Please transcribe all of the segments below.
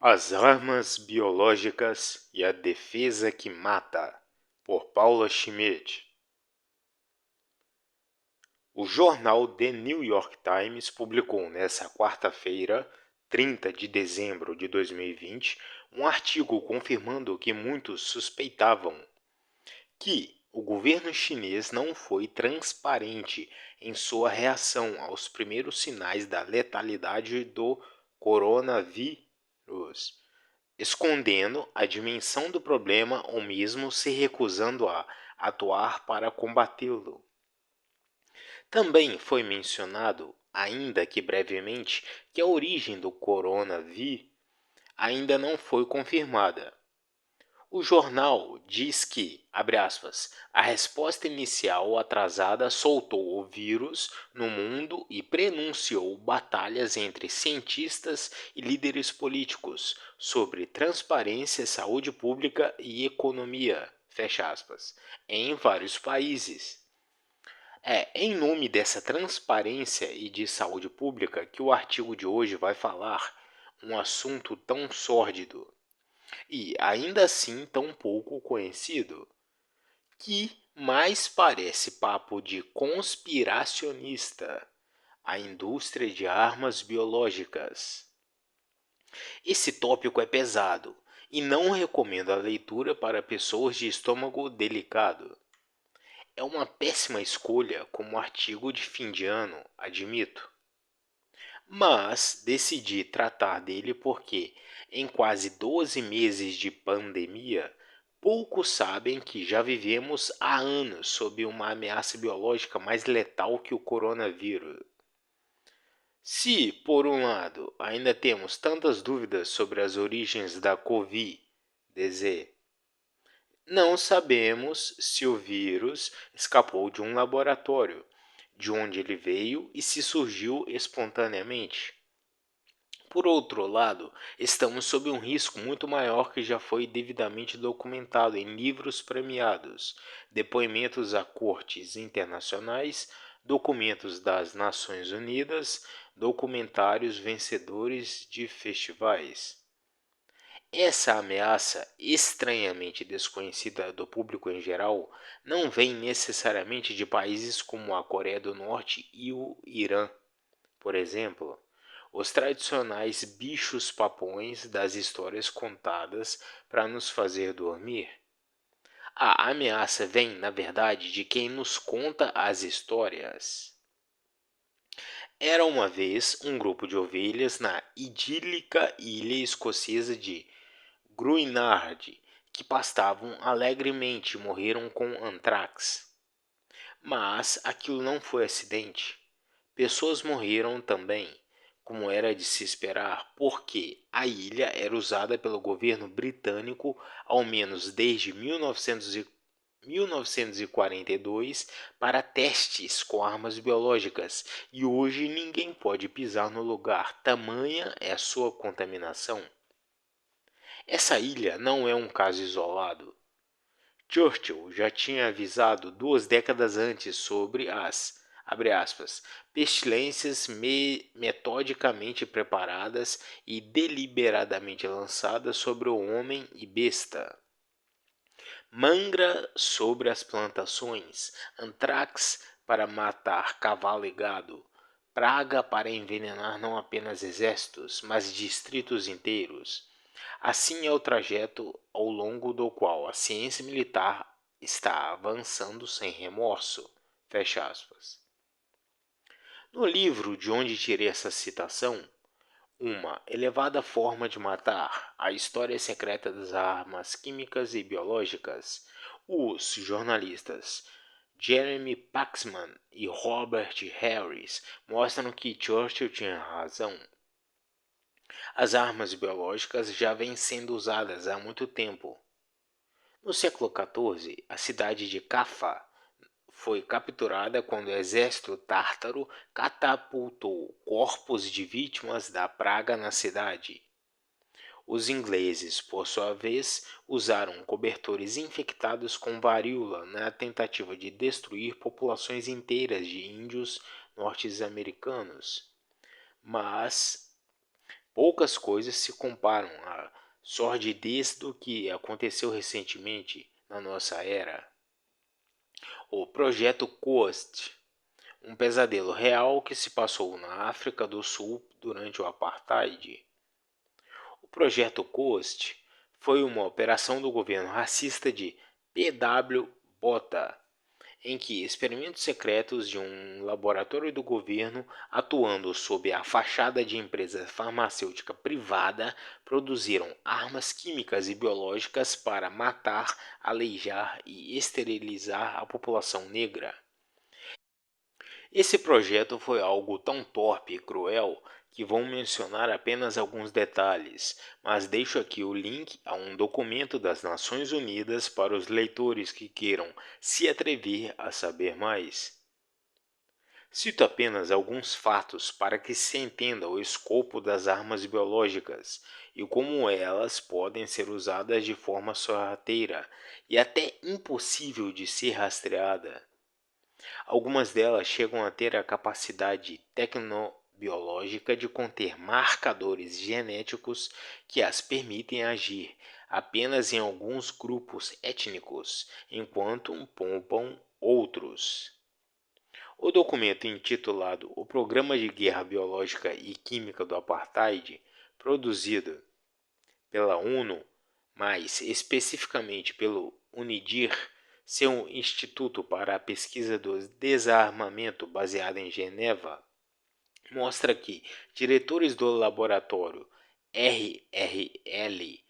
As armas biológicas e a defesa que mata, por Paula Schmidt. O jornal The New York Times publicou nesta quarta-feira, 30 de dezembro de 2020, um artigo confirmando o que muitos suspeitavam, que o governo chinês não foi transparente em sua reação aos primeiros sinais da letalidade do coronavírus, escondendo a dimensão do problema ou mesmo se recusando a atuar para combatê-lo. Também foi mencionado, ainda que brevemente, que a origem do coronavírus ainda não foi confirmada. O jornal diz que, abre aspas, a resposta inicial atrasada soltou o vírus no mundo e prenunciou batalhas entre cientistas e líderes políticos sobre transparência, saúde pública e economia, fecha aspas, em vários países. É em nome dessa transparência e de saúde pública que o artigo de hoje vai falar um assunto tão sórdido e ainda assim tão pouco conhecido, que mais parece papo de conspiracionista, a indústria de armas biológicas. Esse tópico é pesado e não recomendo a leitura para pessoas de estômago delicado. É uma péssima escolha como artigo de fim de ano, admito. Mas decidi tratar dele porque, em quase 12 meses de pandemia, poucos sabem que já vivemos há anos sob uma ameaça biológica mais letal que o coronavírus. Se, por um lado, ainda temos tantas dúvidas sobre as origens da Covid-19, não sabemos se o vírus escapou de um laboratório, de onde ele veio e se surgiu espontaneamente. Por outro lado, estamos sob um risco muito maior que já foi devidamente documentado em livros premiados, depoimentos a cortes internacionais, documentos das Nações Unidas, documentários vencedores de festivais. Essa ameaça, estranhamente desconhecida do público em geral, não vem necessariamente de países como a Coreia do Norte e o Irã, por exemplo, os tradicionais bichos-papões das histórias contadas para nos fazer dormir. A ameaça vem, na verdade, de quem nos conta as histórias. Era uma vez um grupo de ovelhas na idílica ilha escocesa de Gruinard, que pastavam alegremente e morreram com antrax. Mas aquilo não foi acidente. Pessoas morreram também, como era de se esperar, porque a ilha era usada pelo governo britânico ao menos desde 1942 para testes com armas biológicas, e hoje ninguém pode pisar no lugar, tamanha é a sua contaminação. Essa ilha não é um caso isolado. Churchill já tinha avisado 2 décadas antes sobre as, abre aspas, pestilências metodicamente preparadas e deliberadamente lançadas sobre o homem e besta. Mangra sobre as plantações, antrax para matar cavalo e gado, praga para envenenar não apenas exércitos, mas distritos inteiros. Assim é o trajeto ao longo do qual a ciência militar está avançando sem remorso. Fecha aspas. No livro de onde tirei essa citação, Uma Elevada Forma de Matar, a História Secreta das Armas Químicas e Biológicas, os jornalistas Jeremy Paxman e Robert Harris mostram que Churchill tinha razão. As armas biológicas já vêm sendo usadas há muito tempo. No século XIV, a cidade de Caffa foi capturada quando o exército tártaro catapultou corpos de vítimas da praga na cidade. Os ingleses, por sua vez, usaram cobertores infectados com varíola na tentativa de destruir populações inteiras de índios norte-americanos. Mas Poucas coisas se comparam à sordidez do que aconteceu recentemente na nossa era. O Projeto Ghost, um pesadelo real que se passou na África do Sul durante o Apartheid. O Projeto Ghost foi uma operação do governo racista de P.W. Botha, em que experimentos secretos de um laboratório do governo, atuando sob a fachada de empresa farmacêutica privada, produziram armas químicas e biológicas para matar, aleijar e esterilizar a população negra. Esse projeto foi algo tão torpe e cruel que vou mencionar apenas alguns detalhes, mas deixo aqui o link a um documento das Nações Unidas para os leitores que queiram se atrever a saber mais. Cito apenas alguns fatos para que se entenda o escopo das armas biológicas e como elas podem ser usadas de forma sorrateira e até impossível de ser rastreada. Algumas delas chegam a ter a capacidade tecnobiológica de conter marcadores genéticos que as permitem agir apenas em alguns grupos étnicos, enquanto poupam outros. O documento intitulado O Programa de Guerra Biológica e Química do Apartheid, produzido pela ONU, mais especificamente pelo UNIDIR, seu Instituto para a Pesquisa do Desarmamento baseado em Geneva, mostra que diretores do laboratório RRL,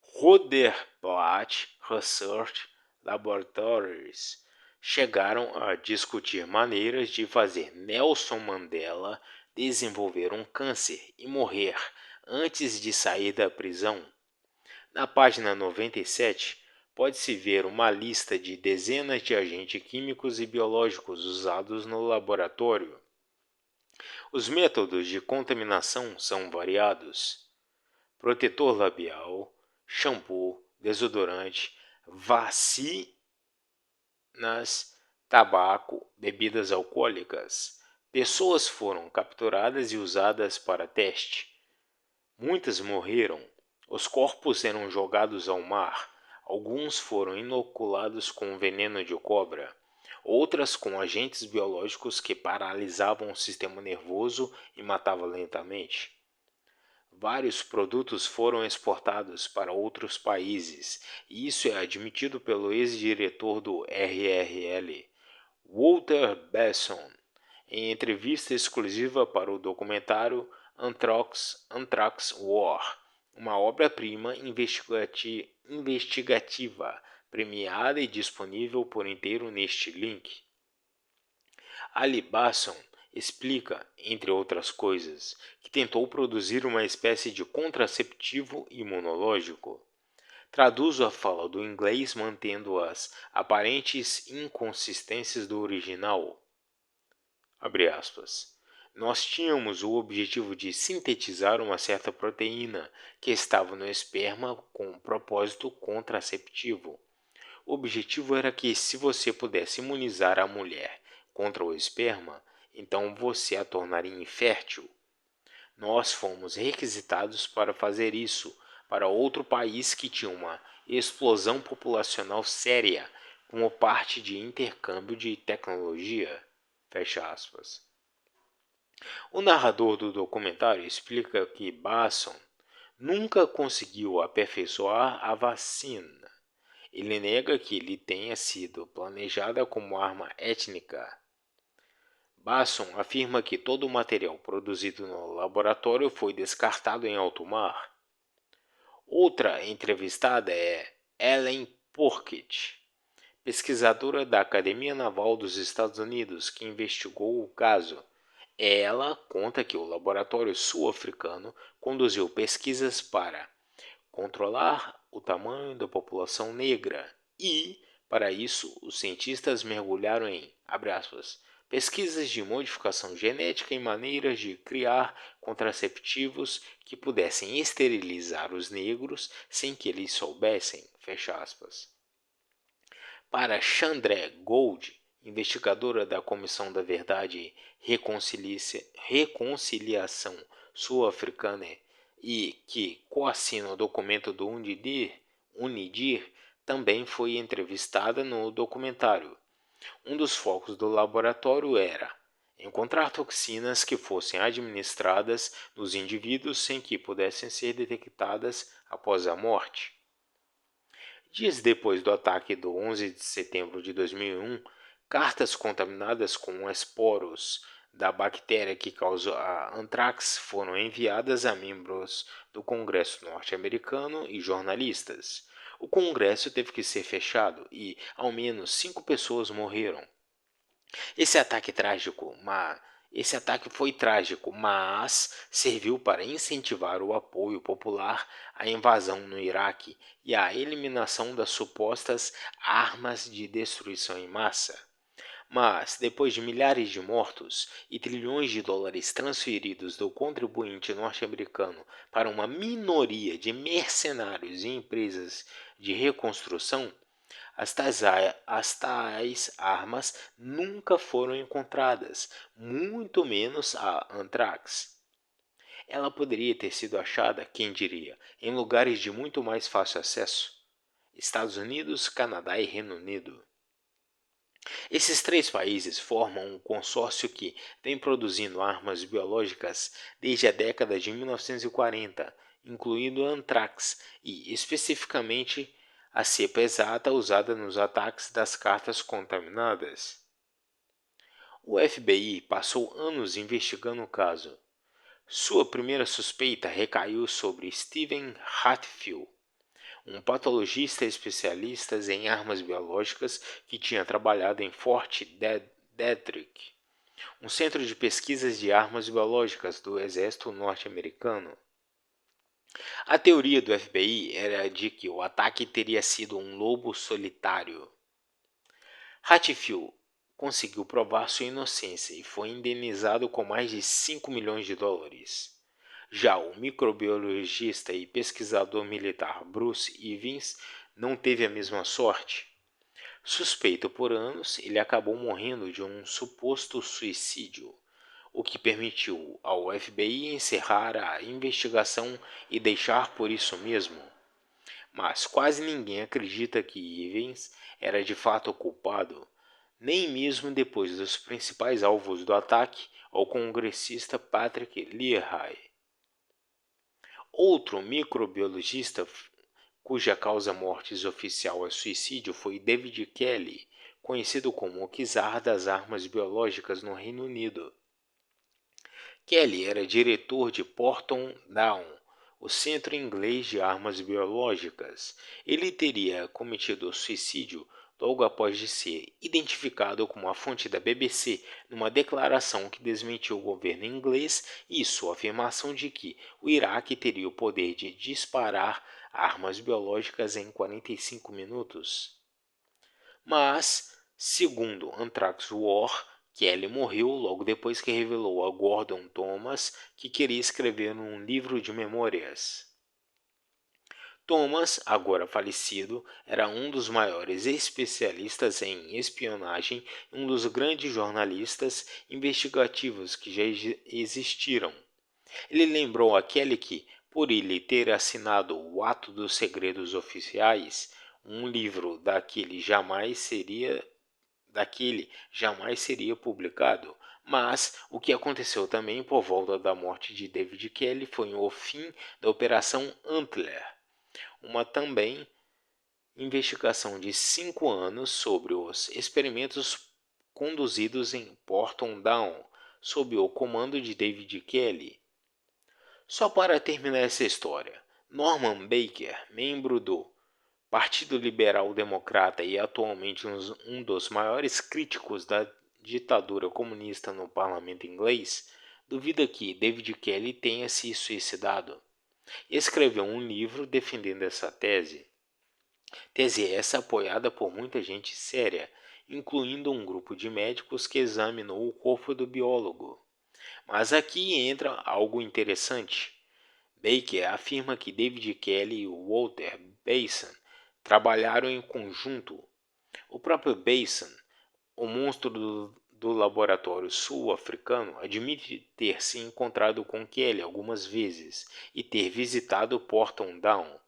Roderblatt Research Laboratories, chegaram a discutir maneiras de fazer Nelson Mandela desenvolver um câncer e morrer antes de sair da prisão. Na página 97, pode-se ver uma lista de dezenas de agentes químicos e biológicos usados no laboratório. Os métodos de contaminação são variados: protetor labial, shampoo, desodorante, vacinas, tabaco, bebidas alcoólicas. Pessoas foram capturadas e usadas para teste. Muitas morreram. Os corpos eram jogados ao mar. Alguns foram inoculados com veneno de cobra. Outras com agentes biológicos que paralisavam o sistema nervoso e matavam lentamente. Vários produtos foram exportados para outros países, e isso é admitido pelo ex-diretor do RRL, Walter Besson, em entrevista exclusiva para o documentário Anthrax War, uma obra-prima investigativa premiada e disponível por inteiro neste link. Ali Basson explica, entre outras coisas, que tentou produzir uma espécie de contraceptivo imunológico. Traduzo a fala do inglês mantendo as aparentes inconsistências do original. Abre aspas. Nós tínhamos o objetivo de sintetizar uma certa proteína que estava no esperma com um propósito contraceptivo. O objetivo era que, se você pudesse imunizar a mulher contra o esperma, então você a tornaria infértil. Nós fomos requisitados para fazer isso para outro país que tinha uma explosão populacional séria como parte de intercâmbio de tecnologia. Fecha aspas. O narrador do documentário explica que Basson nunca conseguiu aperfeiçoar a vacina. Ele nega que ele tenha sido planejada como arma étnica. Basson afirma que todo o material produzido no laboratório foi descartado em alto mar. Outra entrevistada é Ellen Purkett, pesquisadora da Academia Naval dos Estados Unidos que investigou o caso. Ela conta que o laboratório sul-africano conduziu pesquisas para controlar o tamanho da população negra e, para isso, os cientistas mergulharam em, abre aspas, pesquisas de modificação genética e maneiras de criar contraceptivos que pudessem esterilizar os negros sem que eles soubessem, fecha aspas. Para Chandra Gold, investigadora da Comissão da Verdade e Reconciliação sul-africana e que coassina o documento do UNIDIR, também foi entrevistada no documentário. Um dos focos do laboratório era encontrar toxinas que fossem administradas nos indivíduos sem que pudessem ser detectadas após a morte. Dias depois do ataque do 11 de setembro de 2001, cartas contaminadas com esporos da bactéria que causa a antrax foram enviadas a membros do Congresso norte-americano e jornalistas. O Congresso teve que ser fechado e ao menos 5 pessoas morreram. Esse ataque foi trágico, mas serviu para incentivar o apoio popular à invasão no Iraque e à eliminação das supostas armas de destruição em massa. Mas, depois de milhares de mortos e trilhões de dólares transferidos do contribuinte norte-americano para uma minoria de mercenários e empresas de reconstrução, as tais armas nunca foram encontradas, muito menos a anthrax. Ela poderia ter sido achada, quem diria, em lugares de muito mais fácil acesso: Estados Unidos, Canadá e Reino Unido. Esses 3 países formam um consórcio que vem produzindo armas biológicas desde a década de 1940, incluindo a anthrax e, especificamente, a cepa exata usada nos ataques das cartas contaminadas. O FBI passou anos investigando o caso. Sua primeira suspeita recaiu sobre Stephen Hatfield, um patologista especialista em armas biológicas que tinha trabalhado em Fort Detrick, um centro de pesquisas de armas biológicas do exército norte-americano. A teoria do FBI era de que o ataque teria sido um lobo solitário. Hatfield conseguiu provar sua inocência e foi indenizado com mais de 5 milhões de dólares. Já o microbiologista e pesquisador militar Bruce Evans não teve a mesma sorte. Suspeito por anos, ele acabou morrendo de um suposto suicídio, o que permitiu ao FBI encerrar a investigação e deixar por isso mesmo. Mas quase ninguém acredita que Evans era de fato o culpado, nem mesmo depois dos principais alvos do ataque, o congressista Patrick Leahy. Outro microbiologista cuja causa mortis oficial é suicídio foi David Kelly, conhecido como o czar das armas biológicas no Reino Unido. Kelly era diretor de Porton Down, o Centro Inglês de Armas Biológicas. Ele teria cometido suicídio logo após de ser identificado como a fonte da BBC numa declaração que desmentiu o governo inglês e sua afirmação de que o Iraque teria o poder de disparar armas biológicas em 45 minutos. Mas, segundo Anthrax War, Kelly morreu logo depois que revelou a Gordon Thomas que queria escrever um livro de memórias. Thomas, agora falecido, era um dos maiores especialistas em espionagem e um dos grandes jornalistas investigativos que já existiram. Ele lembrou a Kelly que, por ele ter assinado o Ato dos Segredos Oficiais, um livro daquele jamais seria publicado. Mas o que aconteceu também por volta da morte de David Kelly foi o fim da Operação Antler, uma também investigação de 5 anos sobre os experimentos conduzidos em Porton Down, sob o comando de David Kelly. Só para terminar essa história, Norman Baker, membro do Partido Liberal Democrata e atualmente um dos maiores críticos da ditadura comunista no parlamento inglês, duvida que David Kelly tenha se suicidado. Escreveu um livro defendendo essa tese. Tese essa apoiada por muita gente séria, incluindo um grupo de médicos que examinou o corpo do biólogo. Mas aqui entra algo interessante. Baker afirma que David Kelly e Walter Basin trabalharam em conjunto. O próprio Basin, o monstro do laboratório sul-africano admite ter se encontrado com Kelly algumas vezes e ter visitado Porton Down.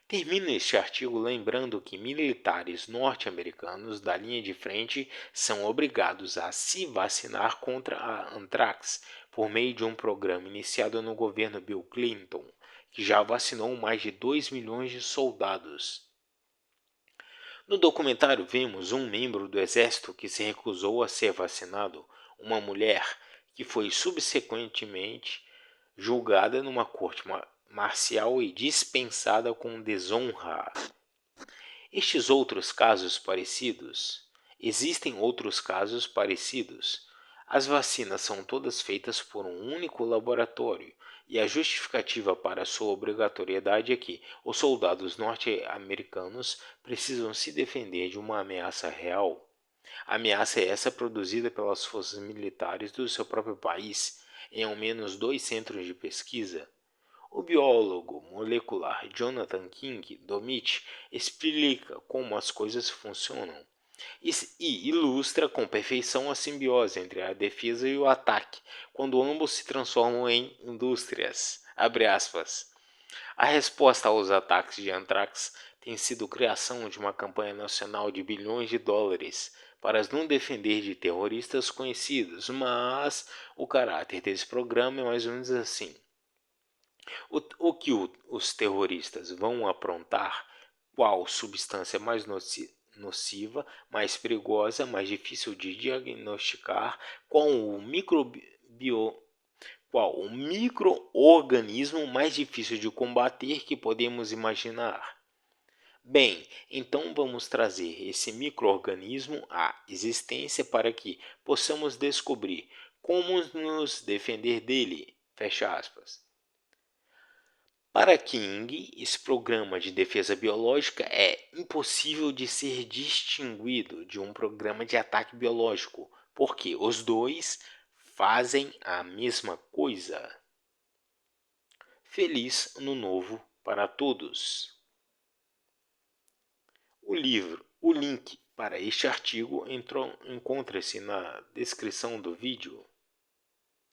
Termino este artigo lembrando que militares norte-americanos da linha de frente são obrigados a se vacinar contra a anthrax por meio de um programa iniciado no governo Bill Clinton, que já vacinou mais de 2 milhões de soldados. No documentário vemos um membro do exército que se recusou a ser vacinado, uma mulher que foi subsequentemente julgada numa corte marcial e dispensada com desonra. Existem outros casos parecidos. As vacinas são todas feitas por um único laboratório, e a justificativa para sua obrigatoriedade é que os soldados norte-americanos precisam se defender de uma ameaça real. A ameaça é essa produzida pelas forças militares do seu próprio país em ao menos 2 centros de pesquisa. O biólogo molecular Jonathan King do MIT explica como as coisas funcionam e ilustra com perfeição a simbiose entre a defesa e o ataque, quando ambos se transformam em indústrias. Abre aspas. A resposta aos ataques de anthrax tem sido a criação de uma campanha nacional de bilhões de dólares para nos defender de terroristas conhecidos, mas o caráter desse programa é mais ou menos assim. O que os terroristas vão aprontar, qual substância mais nociva, mais perigosa, mais difícil de diagnosticar, qual o micro-organismo mais difícil de combater que podemos imaginar. Bem, então vamos trazer esse micro-organismo à existência para que possamos descobrir como nos defender dele. Fecha aspas. Para King, esse programa de defesa biológica é impossível de ser distinguido de um programa de ataque biológico, porque os dois fazem a mesma coisa. Feliz Ano Novo para todos! O link para este artigo encontra-se na descrição do vídeo.